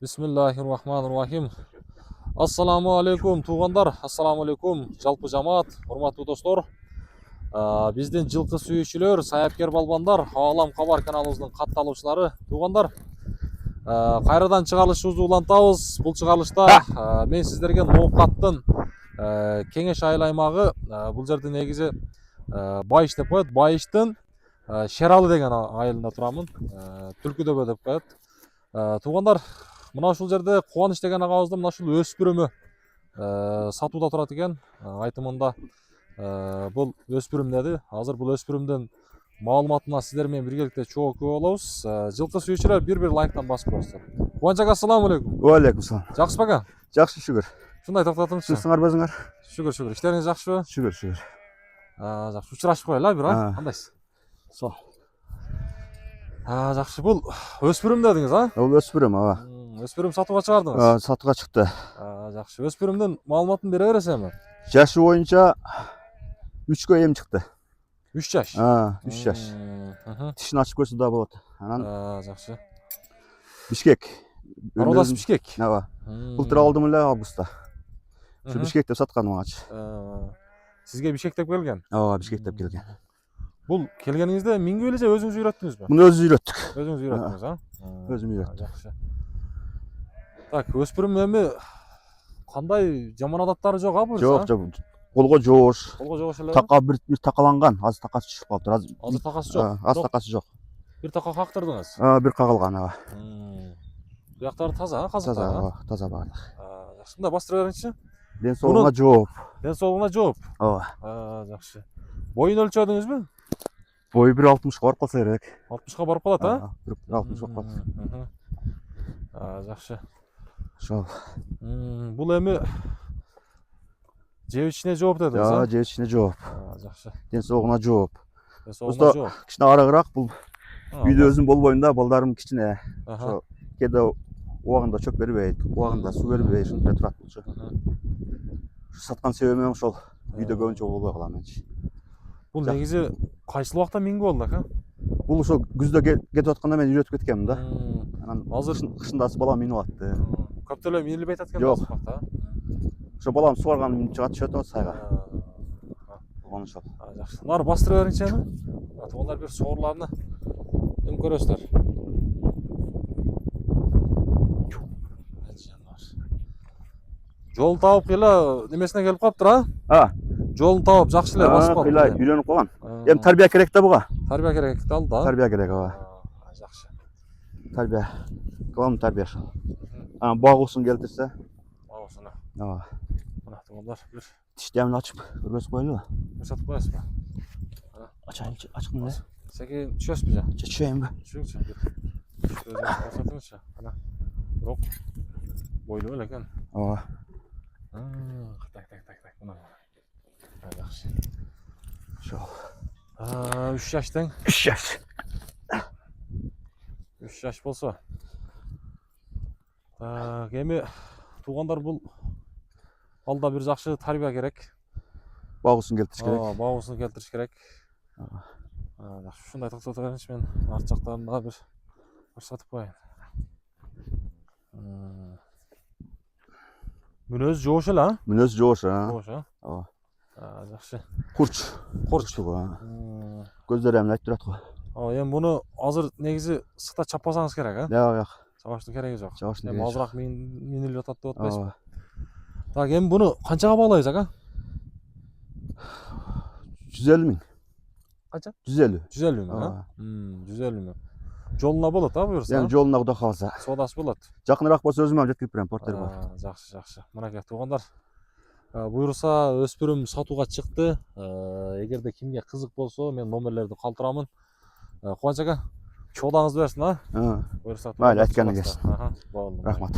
Bismillahirrahmanirrahim. Assalamu alaikum туғандар, ассаламу алейкум жалпы жамаат, урматтуу достор. Биздин жылкы сүйүүчүлөр, саяпкер балбандар, Алам Кабар каналыбыздын катталуучулары, туғандар. Кайрадан чыгарылышыбызды улантабыз. Бул чыгарылышта мен сиздерге ноокаттын кеңеш айыл аймагы, бул жерде негизи Байыш деп коет. Байыштын Шералы деген айылында турамын. Түлкүдөбө деп коет. Туғандар, мына ушул жерде Кубаныч деген агабыздын мына ушул өспүрүмү сатууда турат экен. Айтымында бул өспүрүм деди. Азыр бул өспүрүмдүн маалыматына сиздер менен биргеликте чогуу күбө болобуз. Жылкы сүйүүчүлөр бир лайктан басып коесуздар. Кубаныч ага, ассаламу алейкум. Ва алейкум салам. Жакшы бага? Жакшы, шүгүр. Ушундай токтотуңузчу. Сиңар базыңар? Шүгүр. Иштериңиз жакшыбы? Шүгүр. Жакшы. Учурашып коелу, бир ай. Кандайсыз? Сол. Жакшы. Бул өспүрүм дедиңиз, Бул өспүрүм, ооба. Өспүрүм сатууга чыгардыңыз? Сатууга чыкты. Жакшы. Өспүрүмдүн маалыматын бере бересизби? Жашы боюнча 3гө эм чыкты. 3 жаш. 3 жаш. Тишин ачып көрсө да болот. Анан жакшы. Бишкек. Ародас Бишкек. Ооба. Былтыр алдым эле августта. Ушу Бишкекте сатканым агачы. Сизге Бишкектеп келген? Ооба, Бишкектеп келген. Бул келгениңизде минге эле же өзүңүз үйрөттүңүзбү? Муну өзү үйрөттүк. Өзүңүз үйрөттүңүз, Өзүм үйрөттүм. Жакшы. Так, өспүрүм эми кандай жаман адаттары жок, бул? Жок. Колго жоош. Колго жоош эле. Така бир такаланган, азыр такасы түшүп калыптыр. Азыр такасы жок. Аз такасы жок. Бир така кактырдыңыз? Бир кагылган, ооба. Буяктары таза, казыктар. Таза баардык. Жакшы. Мында бастыра бериңизчи. Ден соолугуна жооп. Ден соолугуна жооп. Ооба. Жакшы. Боюн өлчөдүңүзбү? Бою 1.60 барып калса керек. 60га барып калат, 1.60 барып калат. Жакшы. Ошол. Бул эми жеп ичине жооп дедиңиз, жеп ичине жооп. Жакшы. Ден соолугуна жооп. Ден соолугуна жооп. Кичине арагыраак, бул үйдө өзүм болбойм да, балдарым кичине. Ошо кээде убагында чөп бербейт, убагында суу бербейт, ушундай турат болчу. Саткан себебим ошол. Үйдө көбүнчө болбой калам менчи. Бул негизи кайсыл убакта минге болду экен? Бул ошо күздө кетип атканда мен үйрөтүп кеткенмин да. Анан азыр кышындасы балам минип атты. Көп эле минилбейт экен азыр убакта. Ошо балам сугарган минип чыгат чөтөт сайга. Ошол. Жакшы. Нары бастыра бериңчи эми. Тугандар бир соорларны эми көрөсүздөр. Жол таап кыйла немесине келип калыптыр, Жолун таап жакшы эле басып калды. Кыйла үйрөнүп калган. Эми тарбия керек да буга. Тарбия керек да. Тарбия керек, ооба. Жакшы. Тарбия. Кылам тарбия ошол. Багуусун келтирсе. Багуусуна. Ооба. Мына тугандар бир тиштемин ачып көргөзүп коелубу? Көрсөтүп коесузбу? Ачайынчы, ачкын эле. Секен түшөсүзбү же? Түшөйүнбү? Түшүңүзчү. Өзүңүз көрсөтүңүзчү. Мына. Бирок бойлуу эле экен. Ооба. Так. Мына. Жакшы. Ошол. 3 жаш тең. 3 жаш. 3 жаш болсо. Эми тугандар бул балда бир жакшы тарбия керек. Багуусун келтириш керек. Багуусун келтириш керек. Жакшы, ушундай токтото беринчи, мен арт жактарын дагы бир көрсөтүп коеюн. Мүнөзү жоош эле, Мүнөзү жоош, Жоош, Ооба. Жакшы. Курч. Көздөрү эми айтып турат го. Эми муну азыр негизи ысыкта чаппасаңыз керек, Жок. Чабаштын кереги жок. Эми азыраак минилип атат деп атпайсызбы? Так, эми буну канчага баалайбыз, ага? 150 миң. Канча? 150. 150 миң, 150 миң. Жолуна болот, буюрса? Эми жолуна Кудай кааласа. Соодасы болот. Жакыныраак болсо өзүм алып жеткирип берем, портер болот. Жакшы. Мынакей тугандар, буюрса өспүрүм сатууга чыкты. Эгерде кимге кызык болсо, мен номерлерди калтырамын. Кубаныч ага, чоодаңызды берсин, Буюрса. Майли, айтканың келсин. Болду. Рахмат.